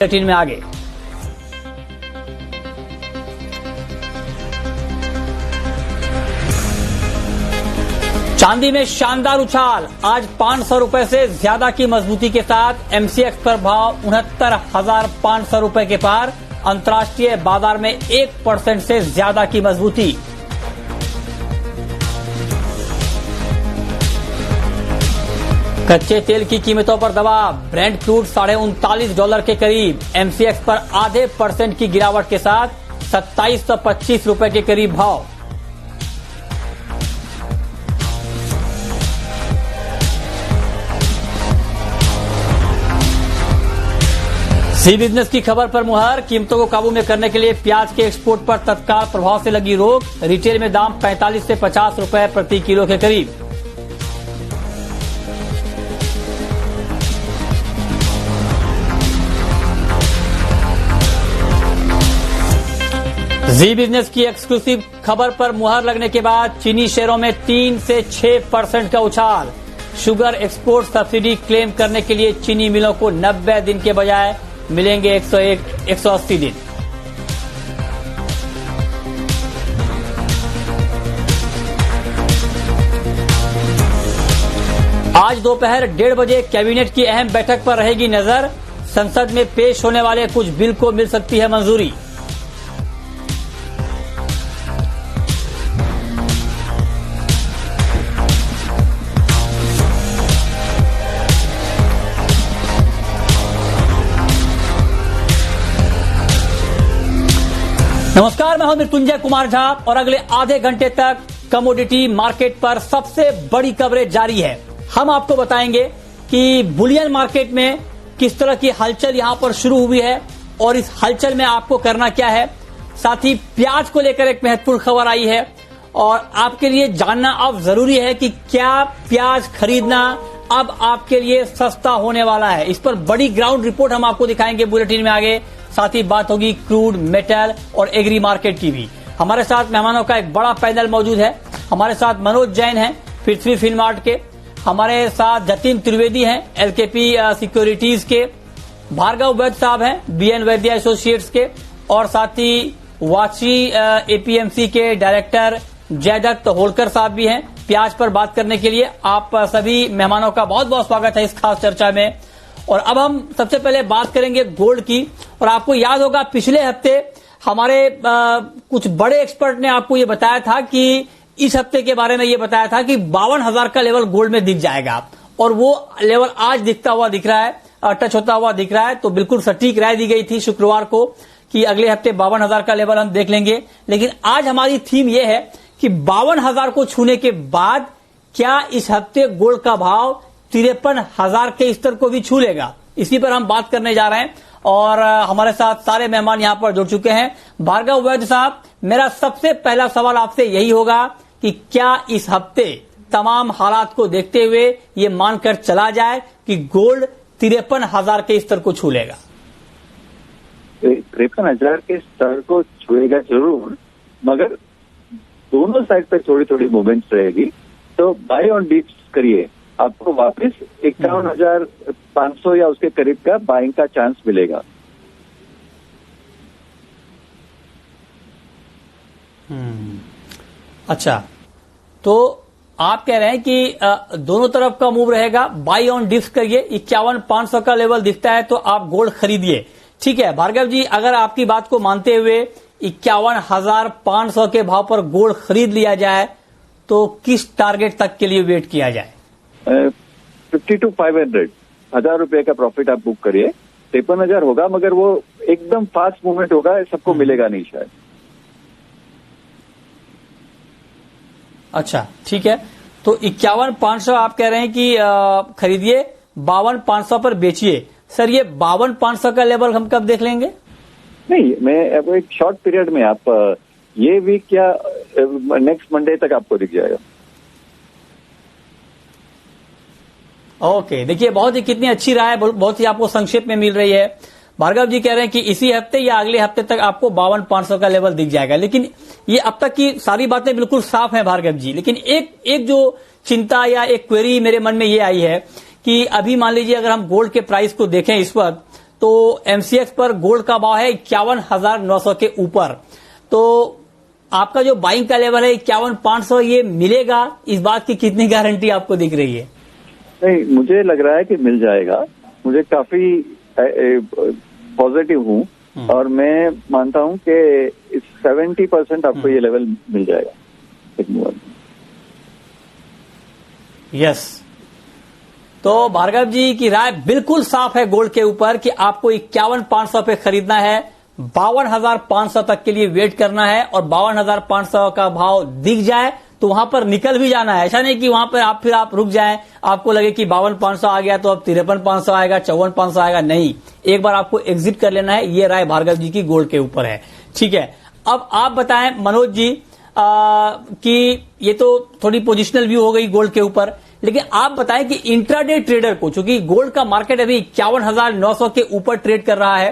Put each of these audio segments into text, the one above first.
Bulletin में आगे। चांदी में शानदार उछाल, आज 500 रुपए से ज्यादा की मजबूती के साथ एमसीएक्स पर भाव 69,500 रुपए के पार। अंतर्राष्ट्रीय बाजार में 1% से ज्यादा की मजबूती। कच्चे तेल की कीमतों पर दबाव, ब्रेंट क्रूड $39.5 के करीब, एमसीएक्स पर आधे % की गिरावट के साथ 2725 रुपए के करीब भाव। सी बिजनेस की खबर पर मुहर, कीमतों को काबू में करने के लिए प्याज के एक्सपोर्ट पर तत्काल प्रभाव से लगी रोक। रिटेल में दाम 45 से 50 रुपए प्रति किलो के करीब। जी बिजनेस की एक्सक्लूसिव खबर पर मुहर लगने के बाद चीनी शेयरों में 3 से 6% का उछाल। शुगर एक्सपोर्ट सब्सिडी क्लेम करने के लिए चीनी मिलों को 90 दिन के बजाय मिलेंगे 180 दिन। आज दोपहर 1:30 बजे कैबिनेट की अहम बैठक पर रहेगी नजर। संसद में पेश होने वाले कुछ बिल को मिल सकती है मंजूरी। नमस्कार, मैं हूं मृत्युंजय कुमार झा और अगले आधे घंटे तक कमोडिटी मार्केट पर सबसे बड़ी कवरेज जारी है। हम आपको बताएंगे कि बुलियन मार्केट में किस तरह की हलचल यहां पर शुरू हुई है और इस हलचल में आपको करना क्या है। साथ ही प्याज को लेकर एक महत्वपूर्ण खबर आई है और आपके लिए जानना अब जरूरी है कि क्या प्याज खरीदना अब आपके लिए सस्ता होने वाला है। इस पर बड़ी ग्राउंड रिपोर्ट हम आपको दिखाएंगे बुलेटिन में आगे। साथ ही बात होगी क्रूड, मेटल और एग्री मार्केट की भी। हमारे साथ मेहमानों का एक बड़ा पैनल मौजूद है। हमारे साथ मनोज जैन हैं पृथ्वी फिनमार्ट के, हमारे साथ जतिन त्रिवेदी हैं एलकेपी सिक्योरिटीज के, भार्गव वैद्य साहब हैं बीएन वैद्य एसोसिएट्स के, और साथ ही वाची एपीएमसी के डायरेक्टर जयदत्त होलकर साहब भी हैं प्याज पर बात करने के लिए। आप सभी मेहमानों का बहुत बहुत स्वागत है इस खास चर्चा में। और अब हम सबसे पहले बात करेंगे गोल्ड की। और आपको याद होगा पिछले हफ्ते हमारे कुछ बड़े एक्सपर्ट ने आपको ये बताया था कि इस हफ्ते के बारे में ये बताया था कि 52,000 का लेवल गोल्ड में दिख जाएगा और वो लेवल आज दिखता हुआ दिख रहा है, टच होता हुआ दिख रहा है। तो बिल्कुल सटीक राय दी गई थी शुक्रवार को कि अगले हफ्ते 52,000 का लेवल हम देख लेंगे। लेकिन आज हमारी थीम ये है कि 52,000 को छूने के बाद क्या इस हफ्ते गोल्ड का भाव 53,000 के स्तर को भी छू लेगा, इसी पर हम बात करने जा रहे हैं। और हमारे साथ सारे मेहमान यहां पर जुड़ चुके हैं। भार्गव वैद्य साहब, मेरा सबसे पहला सवाल आपसे यही होगा कि क्या इस हफ्ते तमाम हालात को देखते हुए ये मानकर चला जाए कि गोल्ड 53,000 के स्तर को छू लेगा? 53,000 के स्तर को छुएगा जरूर, मगर दोनों साइड पे थोड़ी थोड़ी मूवमेंट्स रहेगी। तो बाय ऑन डिप्स करिए, आपको वापस 51,500 या उसके करीब का बाइंग का चांस मिलेगा। अच्छा, तो आप कह रहे हैं कि दोनों तरफ का मूव रहेगा, बाई ऑन डिप्स करिए। 51,500 का लेवल दिखता है तो आप गोल्ड खरीदिए। ठीक है भार्गव जी, अगर आपकी बात को मानते हुए 51,500 के भाव पर गोल्ड खरीद लिया जाए तो किस टारगेट तक के लिए वेट किया जाए? 50 to 500, 1,000 रुपए का प्रॉफिट आप बुक करिए। 53,000 होगा, मगर वो एकदम फास्ट मूवमेंट होगा, सबको मिलेगा नहीं शायद। अच्छा ठीक है, तो 51,500 आप कह रहे हैं कि खरीदिए, 52,500 पर बेचिए। सर ये 52,500 का लेवल हम कब देख लेंगे? नहीं, मैं अब एक शॉर्ट पीरियड में, आप ये वीक या नेक्स्ट मंडे तक आपको दिख जाएगा। ओके, देखिए बहुत ही कितनी अच्छी राय बहुत ही आपको संक्षेप में मिल रही है। भार्गव जी कह रहे हैं कि इसी हफ्ते या अगले हफ्ते तक आपको 52,500 का लेवल दिख जाएगा। लेकिन ये अब तक की सारी बातें बिल्कुल साफ हैं भार्गव जी, लेकिन एक जो चिंता या एक क्वेरी मेरे मन में ये आई है कि अभी मान लीजिए अगर हम गोल्ड के प्राइस को देखें इस वक्त, तो एमसीएक्स पर गोल्ड का भाव है 51,900 के ऊपर। तो आपका जो बाइंग का लेवल है 51,500, ये मिलेगा, इस बात की कितनी गारंटी आपको दिख रही है? नहीं, मुझे लग रहा है कि मिल जाएगा। मुझे काफी पॉजिटिव हूँ और मैं मानता हूँ कि 70% आपको ये लेवल मिल जाएगा। यस, तो भार्गव जी की राय बिल्कुल साफ है गोल्ड के ऊपर कि आपको 51,500 पे खरीदना है, 52,500 तक के लिए वेट करना है, और 52,500 का भाव दिख जाए तो वहां पर निकल भी जाना है। ऐसा नहीं कि वहां पर आप रुक जाएं, आपको लगे कि 52,500 आ गया तो अब 53,500 आएगा, 54,500 आएगा। नहीं, एक बार आपको एग्जिट कर लेना है। ये राय भार्गव जी की गोल्ड के ऊपर है। ठीक है, अब आप बताएं मनोज जी कि ये तो थोड़ी पोजिशनल व्यू हो गई गोल्ड के ऊपर, लेकिन आप बताएं कि इंट्राडे ट्रेडर को, चूंकि गोल्ड का मार्केट अभी 51,900 के ऊपर ट्रेड कर रहा है,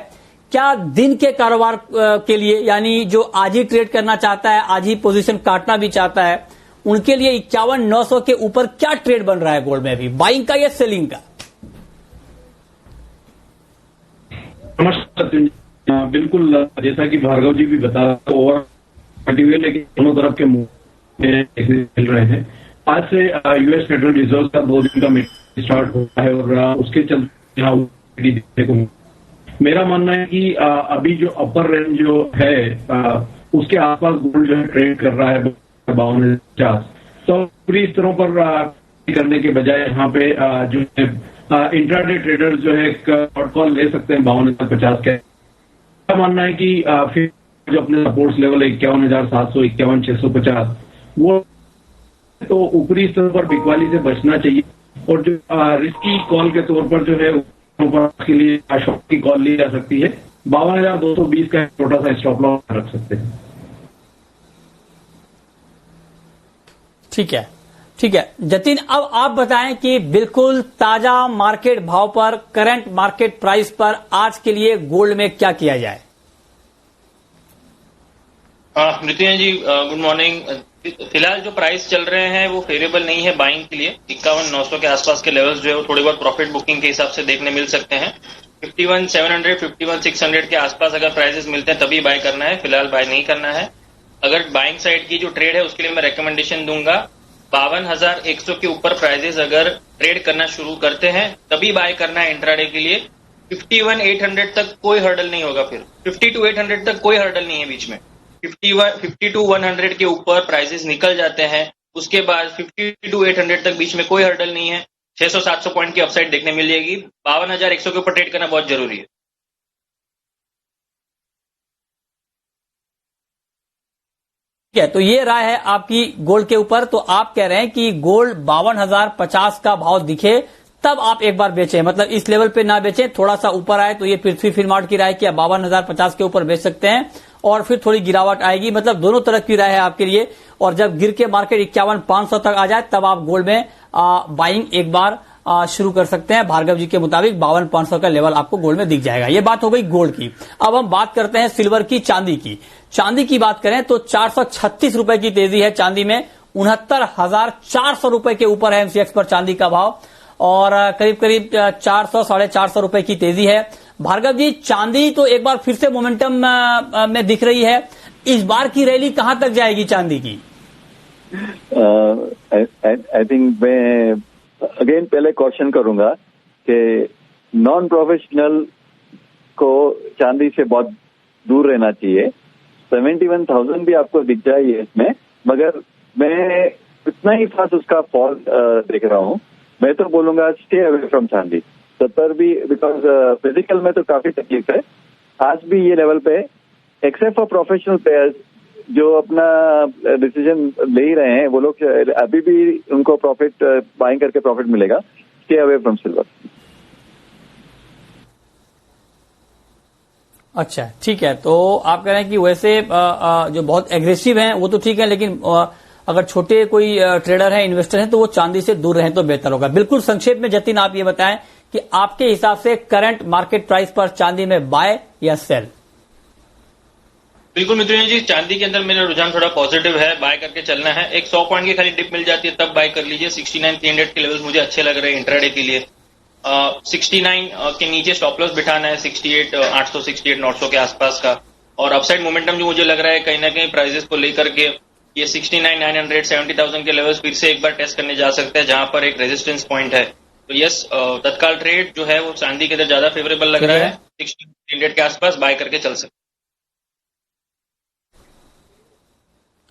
क्या दिन के कारोबार के लिए, यानी जो आज ही ट्रेड करना चाहता है, आज ही पोजीशन काटना भी चाहता है, उनके लिए 51,900 के ऊपर क्या ट्रेड बन रहा है गोल्ड में अभी, बाइंग का या सेलिंग का? नमस्कार। बिल्कुल, जैसा कि भार्गव जी भी बता ओवर लेकिन दोनों तरफ के मिल रहे हैं। आज से यूएस फेडरल रिजर्व का 2 दिन का मीटिंग स्टार्ट हुआ है और उसके चलते यहाँ देखने को मेरा मानना है कि अभी जो अपर रेंज जो है उसके आसपास गोल्ड जो है ट्रेड कर रहा है 52,50। तो पूरी स्तरों पर करने के बजाय यहाँ पे जो है इंट्राडे ट्रेडर्स जो है शॉर्ट कॉल ले सकते हैं 52,50 के। मेरा मानना है कि फिर जो अपने सपोर्ट्स लेवल 51,700, 51,650 वो तो ऊपरी स्तर पर बिकवाली से बचना चाहिए, और जो रिस्की कॉल के तौर पर जो है के लिए शॉर्ट की कॉल ली जा सकती है। 52,220 का छोटा सा स्टॉप लॉस रख सकते हैं। ठीक है, ठीक है जतिन, अब आप बताएं कि बिल्कुल ताजा मार्केट भाव पर, करंट मार्केट प्राइस पर आज के लिए गोल्ड में क्या किया जाए? मृत्युंजय जी गुड मॉर्निंग। फिलहाल जो प्राइस चल रहे हैं वो फेवरेबल नहीं है बाइंग के लिए। 51,900 के आसपास के लेवल्स जो है वो थोड़ी बहुत प्रॉफिट बुकिंग के हिसाब से देखने मिल सकते हैं। 51,700, 51,600 के आसपास अगर प्राइसेस मिलते हैं तभी बाय करना है, फिलहाल बाय नहीं करना है। अगर बाइंग साइड की जो ट्रेड है उसके लिए मैं रिकमेंडेशन दूंगा 52,100 के ऊपर प्राइसेस अगर ट्रेड करना शुरू करते हैं तभी बाय करना है इंट्राडे के लिए। 51,800 तक कोई हर्डल नहीं होगा, फिर 50,800 तक कोई हर्डल नहीं है बीच में। 52,100 के ऊपर प्राइसेस निकल जाते हैं, उसके बाद 52,800 तक बीच में कोई हर्डल नहीं है। 600-700 पॉइंट की अपसाइड देखने मिल जाएगी। 52,100 के ऊपर ट्रेड करना बहुत जरूरी है। ठीक है, तो ये राय है आपकी गोल्ड के ऊपर। तो आप कह रहे हैं कि गोल्ड 52,050 का भाव दिखे तब आप एक बार बेचें, मतलब इस लेवल पे ना बेचें, थोड़ा सा ऊपर आए तो ये पृथ्वी फिल्मार्ट की राय कि आप 52,050 के ऊपर बेच सकते हैं और फिर थोड़ी गिरावट आएगी, मतलब दोनों तरफ की राय है आपके लिए। और जब गिर के मार्केट 51,500 तक आ जाए तब आप गोल्ड में बाइंग एक बार शुरू कर सकते हैं। भार्गव जी के मुताबिक 52,500 का लेवल आपको गोल्ड में दिख जाएगा। ये बात हो गई गोल्ड की। अब हम बात करते हैं सिल्वर की, चांदी की। चांदी की बात करें तो 436 रुपए की तेजी है चांदी में, 69,400 रुपए के ऊपर है एमसीएक्स पर चांदी का भाव, और करीब करीब 400-450 रुपए की तेजी है। भार्गव जी, चांदी तो एक बार फिर से मोमेंटम में दिख रही है, इस बार की रैली कहां तक जाएगी चांदी की? आई थिंक मैं अगेन पहले क्वेश्चन करूंगा कि नॉन प्रोफेशनल को चांदी से बहुत दूर रहना चाहिए। 71,000 भी आपको दिख जाए इसमें, मगर मैं इतना ही फास्ट उसका फॉल देख रहा हूं। मैं तो बोलूंगा स्टे अवे फ्रॉम चांदी 70 भी, बिकॉज फिजिकल में तो काफी तकलीफ है आज भी ये लेवल पे, एक्सेप्ट फॉर प्रोफेशनल प्लेयर्स जो अपना डिसीजन ले ही रहे हैं, वो लोग अभी भी उनको प्रॉफिट बाइंग करके प्रॉफिट मिलेगा। Stay away from silver. अच्छा, ठीक है, तो आप कह रहे हैं कि वैसे जो बहुत एग्रेसिव हैं वो तो ठीक है, लेकिन अगर छोटे कोई ट्रेडर हैं, इन्वेस्टर हैं, तो वो चांदी से दूर रहें तो बेहतर होगा। बिल्कुल संक्षेप में जतिन आप ये बताएं कि आपके हिसाब से करंट मार्केट प्राइस पर चांदी में बाय या सेल? बिल्कुल मित्रों जी, चांदी के अंदर मेरा रुझान थोड़ा पॉजिटिव है, बाय करके चलना है। एक 100 पॉइंट की खाली डिप मिल जाती है तब बाय कर लीजिए। 69,300 के लेवल्स मुझे अच्छे लग रहे हैं इंट्राडे के लिए। 69 के नीचे स्टॉप लॉस बिठाना है, 68 800 68 900 के आसपास का। और अपसाइड मोमेंटम जो मुझे लग रहा है कहीं ना कहीं प्राइजेस को लेकर के ये 69 900 70,000 के लेवल्स फिर से एक बार टेस्ट करने जा सकते हैं, जहां पर एक रेजिस्टेंस पॉइंट है। तो यस, तत्काल ट्रेड जो है वो चांदी के अंदर ज्यादा फेवरेबल लग रहा है, 1600 के आसपास बाय करके चल सकते।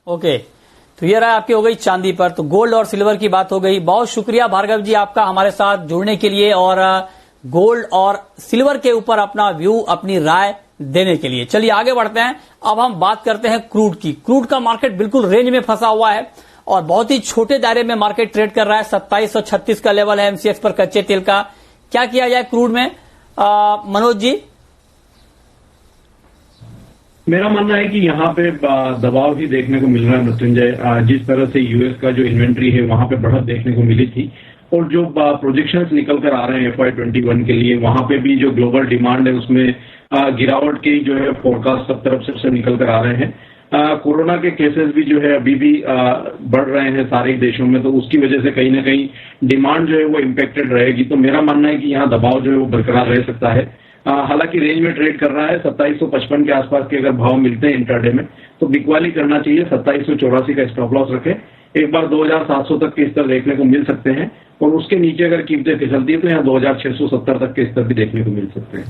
ओके, तो ये रहा आपकी हो गई चांदी पर। तो गोल्ड और सिल्वर की बात हो गई। बहुत शुक्रिया भार्गव जी आपका हमारे साथ जुड़ने के लिए और गोल्ड और सिल्वर के ऊपर अपना व्यू, अपनी राय देने के लिए। चलिए आगे बढ़ते हैं। अब हम बात करते हैं क्रूड की। क्रूड का मार्केट बिल्कुल रेंज में फंसा हुआ है और बहुत ही छोटे दायरे में मार्केट ट्रेड कर रहा है। 2736 का लेवल है एमसीएक्स पर कच्चे तेल का। क्या किया जाए क्रूड में, मनोज जी? मेरा मानना है कि यहाँ पे दबाव ही देखने को मिल रहा है मृत्युंजय। जिस तरह से यूएस का जो इन्वेंट्री है वहां पे बढ़त देखने को मिली थी और जो प्रोजेक्शंस निकल कर आ रहे हैं FY21 के लिए, वहां पे भी जो ग्लोबल डिमांड है उसमें गिरावट की जो है फोरकास्ट सब तरफ से निकल कर आ रहे हैं। कोरोना के केसेस भी जो है अभी भी बढ़ रहे हैं सारे देशों में, तो उसकी वजह से कहीं ना कहीं डिमांड जो है वो इम्पेक्टेड रहेगी। तो मेरा मानना है कि यहाँ दबाव जो है वो बरकरार रह सकता है। हालांकि रेंज में ट्रेड कर रहा है। 2755 के आसपास के अगर भाव मिलते हैं इंट्राडे में तो बिकवाली करना चाहिए। 2784 का स्टॉप लॉस रखें। एक बार 2700 तक के स्तर देखने को मिल सकते हैं और उसके नीचे अगर कीमतें फिसलती है तो यहाँ 2670 तक के स्तर भी देखने को मिल सकते हैं।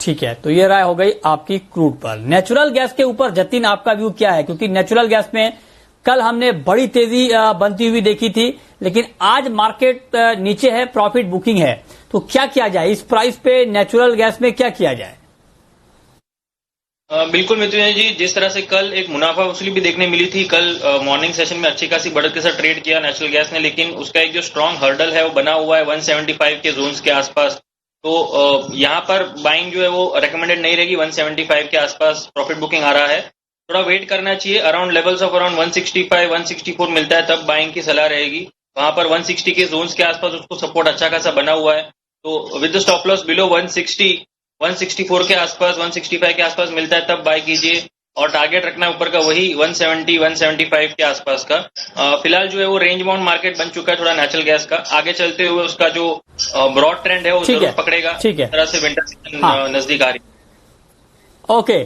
ठीक है, तो ये राय हो गई आपकी क्रूड पर। नेचुरल गैस के ऊपर जतिन आपका व्यू क्या है? क्योंकि नेचुरल गैस में कल हमने बड़ी तेजी बनती हुई देखी थी, लेकिन आज मार्केट नीचे है, प्रॉफिट बुकिंग है। तो क्या किया जाए इस प्राइस पे? नेचुरल गैस में क्या किया जाए? बिल्कुल मित्रुंजय जी, जिस तरह से कल एक मुनाफा वसूली भी देखने मिली थी, कल मॉर्निंग सेशन में अच्छी खासी बढ़त के साथ ट्रेड किया नेचुरल गैस ने, लेकिन उसका एक जो स्ट्रांग हर्डल है वो बना हुआ है 175 के जोन्स के आसपास। तो यहाँ पर बाइंग जो है वो रेकमेंडेड नहीं रहेगी। 175 के आसपास प्रॉफिट बुकिंग आ रहा है, थोड़ा वेट करना चाहिए। अराउंड लेवल्स ऑफ अराउंड 165 164 मिलता है तब बाइंग की सलाह रहेगी। वहां पर 160 के जोन्स के आसपास उसको सपोर्ट अच्छा खासा बना हुआ है। तो with the stop loss below 160 164 के आसपास 165 के आसपास मिलता है तब बाय कीजिए और टारगेट रखना है ऊपर का वही 170 175 के आसपास का। फिलहाल जो है वो रेंज बाउंड मार्केट बन चुका है थोड़ा नेचुरल गैस का। आगे चलते हुए उसका जो ब्रॉड ट्रेंड है वो जरूर पकड़ेगा। ठीक है, इस तरह से विंटर सीजन नजदीक आ रही है। ओके,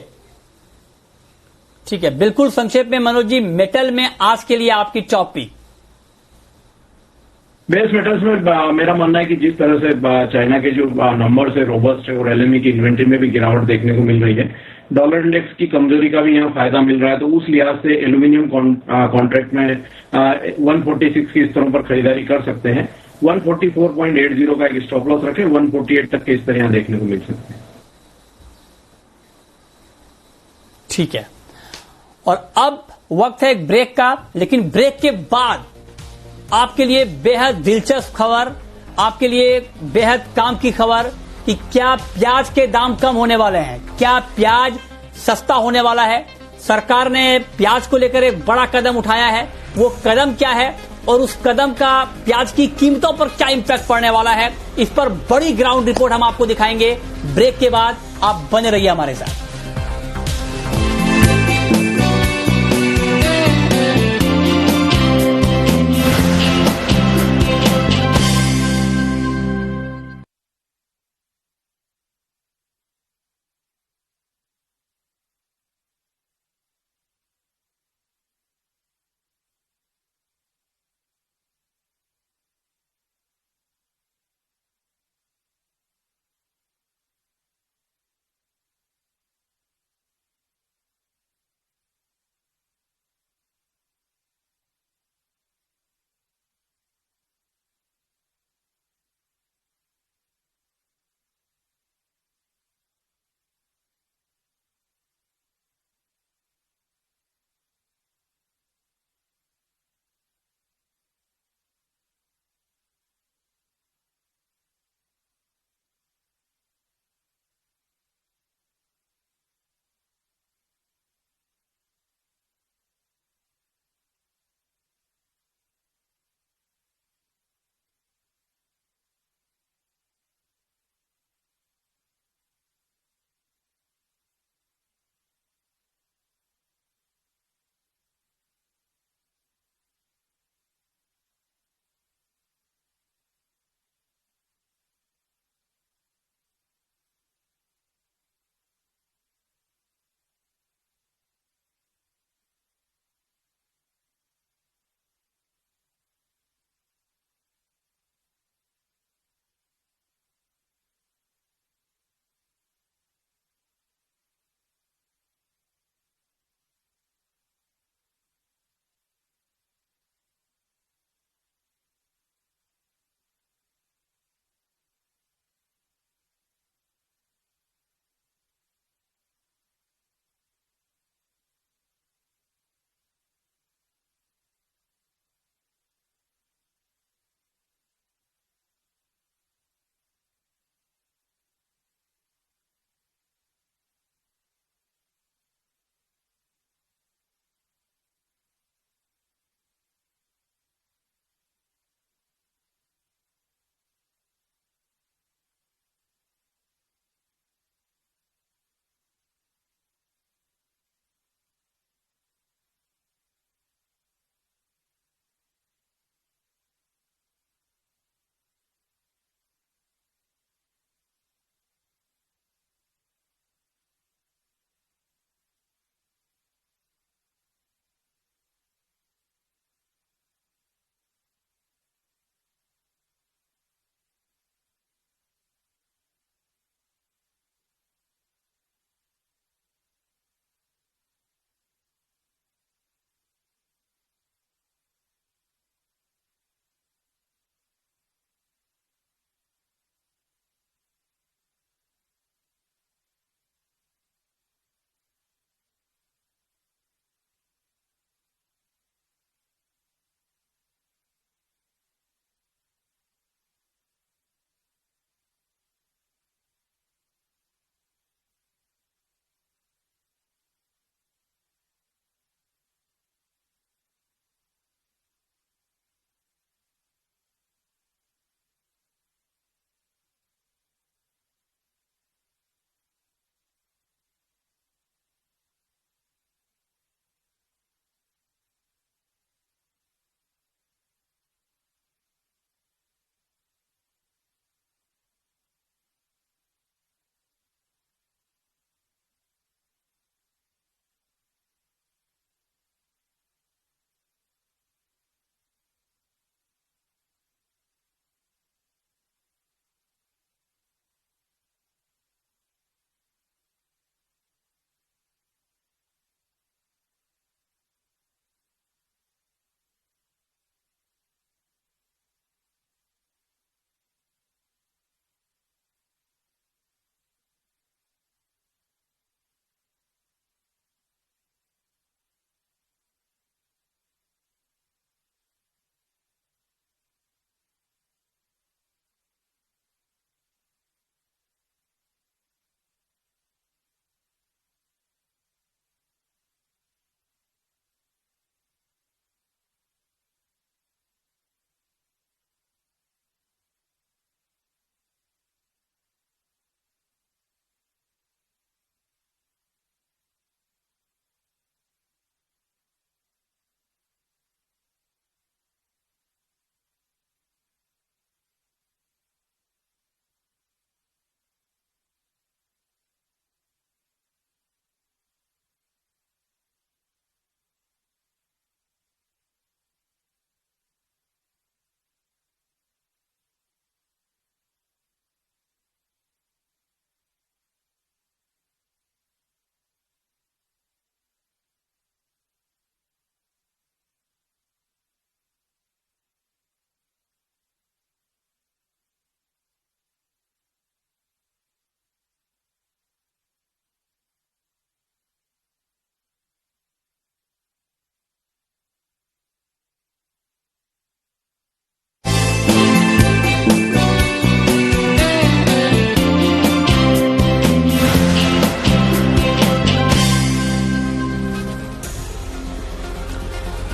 ठीक है। बिल्कुल संक्षेप में मनोज जी, मेटल में आज के लिए आपकी टॉप पिक। बेस मेटल्स में मेरा मानना है कि जिस तरह से चाइना के जो नंबर्स है रोबस्ट है और एलएमई की इन्वेंट्री में भी गिरावट देखने को मिल रही है, डॉलर इंडेक्स की कमजोरी का भी यहाँ फायदा मिल रहा है। तो उस लिहाज से एल्यूमिनियम कॉन्ट्रैक्ट में 146 के स्तरों पर खरीदारी कर सकते हैं। 144.80 का एक स्टॉप लॉस रखें। 148 तक के स्तर यहाँ देखने को मिल सकते हैं। ठीक है, और अब वक्त है एक ब्रेक का, लेकिन ब्रेक के बाद आपके लिए बेहद दिलचस्प खबर, आपके लिए बेहद काम की खबर कि क्या प्याज के दाम कम होने वाले हैं, क्या प्याज सस्ता होने वाला है। सरकार ने प्याज को लेकर एक बड़ा कदम उठाया है, वो कदम क्या है और उस कदम का प्याज की कीमतों पर क्या इंपैक्ट पड़ने वाला है, इस पर बड़ी ग्राउंड रिपोर्ट हम आपको दिखाएंगे ब्रेक के बाद। आप बने रहिए हमारे साथ।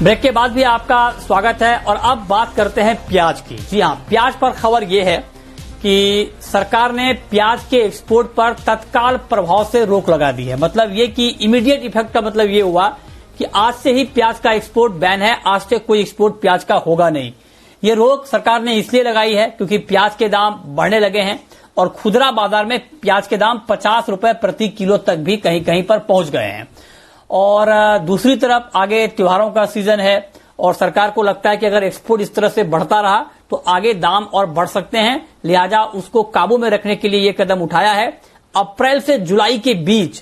ब्रेक के बाद भी आपका स्वागत है और अब बात करते हैं प्याज की। जी हां, प्याज पर खबर यह है कि सरकार ने प्याज के एक्सपोर्ट पर तत्काल प्रभाव से रोक लगा दी है। मतलब ये कि इमीडिएट इफेक्ट का मतलब ये हुआ कि आज से ही प्याज का एक्सपोर्ट बैन है, आज से कोई एक्सपोर्ट प्याज का होगा नहीं। ये रोक सरकार ने इसलिए लगाई है क्योंकि प्याज के दाम बढ़ने लगे हैं और खुदरा बाजार में प्याज के दाम 50 रुपए प्रति किलो तक भी कहीं कहीं पर पहुंच गए हैं। और दूसरी तरफ आगे त्योहारों का सीजन है और सरकार को लगता है कि अगर एक्सपोर्ट इस तरह से बढ़ता रहा तो आगे दाम और बढ़ सकते हैं, लिहाजा उसको काबू में रखने के लिए ये कदम उठाया है। अप्रैल से जुलाई के बीच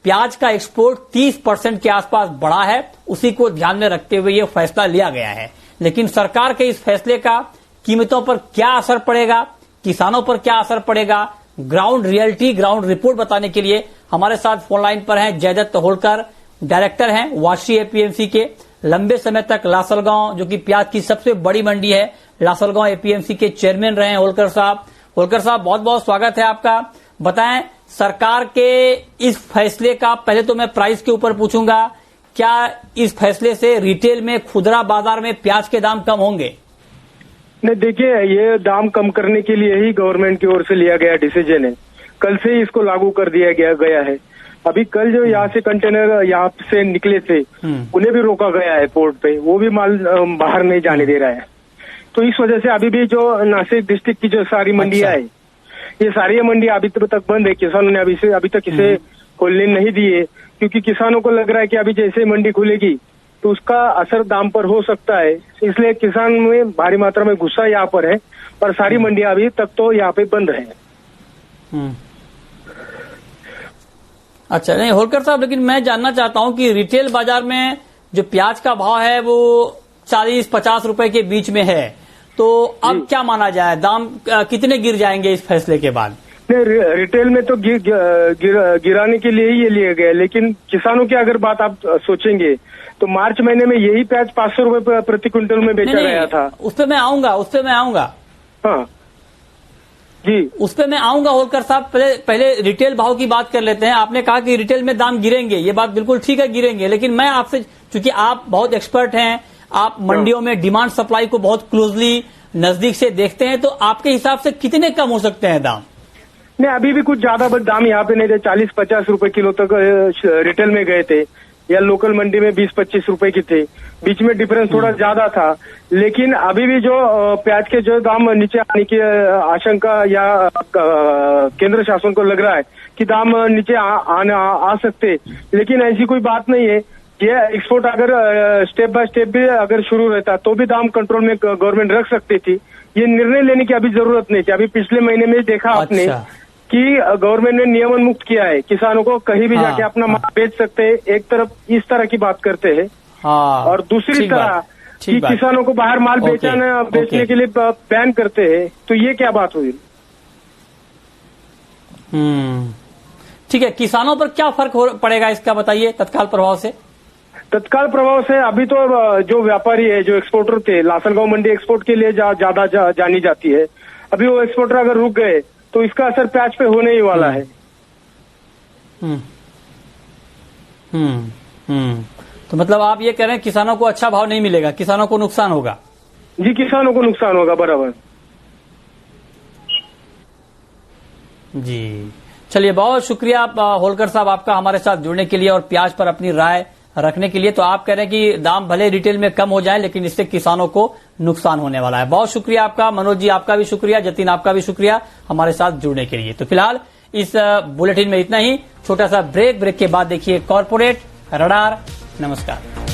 प्याज का एक्सपोर्ट 30% के आसपास बढ़ा है, उसी को ध्यान में रखते हुए ये फैसला लिया गया है। लेकिन सरकार के इस फैसले का कीमतों पर क्या असर पड़ेगा, किसानों पर क्या असर पड़ेगा, ग्राउंड रियलिटी, ग्राउंड रिपोर्ट बताने के लिए हमारे साथ फोन लाइन पर हैं जयदत्त होलकर, डायरेक्टर हैं वाशी एपीएमसी के, लंबे समय तक लासलगांव जो कि प्याज की सबसे बड़ी मंडी है, लासलगांव एपीएमसी के चेयरमैन रहे हैं होलकर साहब। होलकर साहब, बहुत बहुत स्वागत है आपका। बताएं, सरकार के इस फैसले का, पहले तो मैं प्राइस के ऊपर पूछूंगा, क्या इस फैसले से रिटेल में, खुदरा बाजार में प्याज के दाम कम होंगे? नहीं, देखिए, ये दाम कम करने के लिए ही गवर्नमेंट की ओर से लिया गया डिसीजन है। कल से ही इसको लागू कर दिया गया है। अभी कल जो यहाँ से कंटेनर यहाँ से निकले थे उन्हें भी रोका गया है पोर्ट पे, वो भी माल बाहर नहीं जाने दे रहा है। तो इस वजह से अभी भी जो नासिक डिस्ट्रिक्ट की जो सारी मंडियां है, ये सारी मंडियां अभी तक बंद है। किसानों ने अभी तक इसे खोलने नहीं दिए क्योंकि किसानों को लग रहा है कि अभी जैसे मंडी खुलेगी तो उसका असर दाम पर हो सकता है। इसलिए किसान में भारी मात्रा में गुस्सा यहाँ पर है और सारी मंडियां अभी तक तो यहाँ पे बंद है। अच्छा, नहीं होलकर साहब, लेकिन मैं जानना चाहता हूं कि रिटेल बाजार में जो प्याज का भाव है वो 40-50 रुपए के बीच में है, तो अब क्या माना जाए, दाम कितने गिर जाएंगे इस फैसले के बाद? नहीं, रिटेल में तो गिराने के लिए ही ये लिया गया, लेकिन किसानों की अगर बात आप सोचेंगे तो मार्च महीने में यही प्याज 500 रुपए प्रति क्विंटल में बेचा गया था। उस पर मैं आऊंगा। हाँ जी, उस पर मैं आऊंगा होलकर साहब। पहले रिटेल भाव की बात कर लेते हैं। आपने कहा कि रिटेल में दाम गिरेंगे, ये बात बिल्कुल ठीक है, गिरेंगे, लेकिन मैं आपसे, चूंकि आप बहुत एक्सपर्ट हैं, आप मंडियों में डिमांड सप्लाई को बहुत क्लोजली नजदीक से देखते हैं, तो आपके हिसाब से कितने कम हो सकते हैं दाम? नहीं, अभी भी कुछ ज्यादा दाम यहाँ पे नहीं थे। 40-50 रुपए किलो तक रिटेल में गए थे या लोकल मंडी में 20-25 रुपए की थे। बीच में डिफरेंस थोड़ा ज्यादा था, लेकिन अभी भी जो प्याज के जो दाम नीचे आने की आशंका या केंद्र शासन को लग रहा है कि दाम नीचे आ सकते, लेकिन ऐसी कोई बात नहीं है। ये एक्सपोर्ट अगर स्टेप बाय स्टेप भी अगर शुरू रहता तो भी दाम कंट्रोल में गवर्नमेंट रख सकती थी। ये निर्णय लेने की अभी जरूरत नहीं थी। अभी पिछले महीने में देखा आपने कि गवर्नमेंट ने नियमन मुक्त किया है, किसानों को कहीं भी जाके अपना माल बेच सकते हैं। एक तरफ इस तरह की बात करते हैं और दूसरी तरह कि किसानों को बाहर माल बेचने के लिए बैन करते हैं, तो ये क्या बात हुई? ठीक है, किसानों पर क्या फर्क पड़ेगा इसका बताइए तत्काल प्रभाव से? तत्काल प्रभाव से अभी तो जो व्यापारी है, जो एक्सपोर्टर थे, लासलगांव मंडी एक्सपोर्ट के लिए ज्यादा जानी जाती है, अभी वो एक्सपोर्टर अगर रुक गए तो इसका असर प्याज पे होने ही वाला है। तो मतलब आप ये कह रहे हैं किसानों को अच्छा भाव नहीं मिलेगा, किसानों को नुकसान होगा? जी, किसानों को नुकसान होगा, बराबर। जी, चलिए, बहुत शुक्रिया होलकर साहब आपका हमारे साथ जुड़ने के लिए और प्याज पर अपनी राय रखने के लिए। तो आप कह रहे हैं कि दाम भले रिटेल में कम हो जाए, लेकिन इससे किसानों को नुकसान होने वाला है। बहुत शुक्रिया आपका। मनोज जी, आपका भी शुक्रिया। जतिन, आपका भी शुक्रिया हमारे साथ जुड़ने के लिए। तो फिलहाल इस बुलेटिन में इतना ही। छोटा सा ब्रेक के बाद देखिए कॉर्पोरेट रडार। नमस्कार।